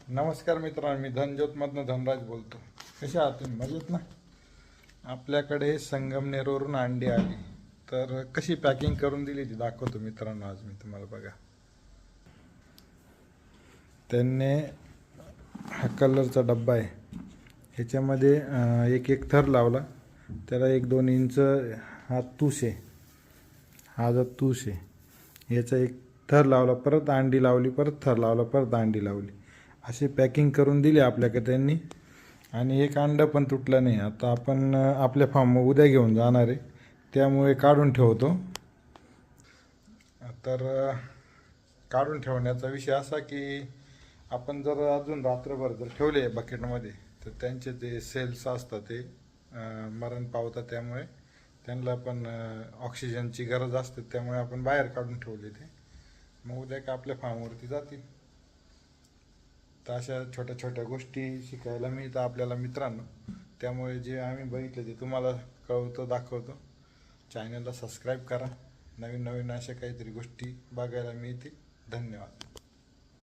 नमस्कार मित्रांनो, मी धनज्योतमधनं धनराज बोलतो. कशा आहात तुम्ही? मजेत ना? आपल्याकडे संगमनेरवरून अंडी आली, तर कशी पॅकिंग करून दिली ती दाखवतो मित्रांनो आज मी तुम्हाला. बघा, त्यांनी हा कलरचा डब्बा आहे, ह्याच्यामध्ये एक एक थर लावला, त्याला 1-2 इंच हा तूस आहे, हा जो तूस आहे याचा एक थर लावला, परत अंडी लावली, परत थर लावला, परत अंडी लावली, अशी पॅकिंग करून दिली आपल्याकडे त्यांनी. आणि एक अंडं पण तुटलं नाही. आता आपण आपल्या फार्म उद्या घेऊन जाणार आहे, त्यामुळे काढून ठेवतो. तर काढून ठेवण्याचा विषय असा की आपण जर अजून रात्रभर जर ठेवले बकेटमध्ये, तर त्यांचे जे सेल्स असतात ते मरण पावतात, त्यामुळे त्यांना पण ऑक्सिजनची गरज असते, त्यामुळे आपण बाहेर काढून ठेवले ते. मग उद्या का आपल्या फार्मवरती जातील. तर अशा छोट्या छोट्या गोष्टी शिकायला मिळतात आपल्याला मित्रांनो, त्यामुळे जे आम्ही बघितलं ते तुम्हाला कळवतो, दाखवतो. चॅनलला सबस्क्राईब करा, नवीन नवीन अशा काहीतरी गोष्टी बघायला मिळतील. धन्यवाद.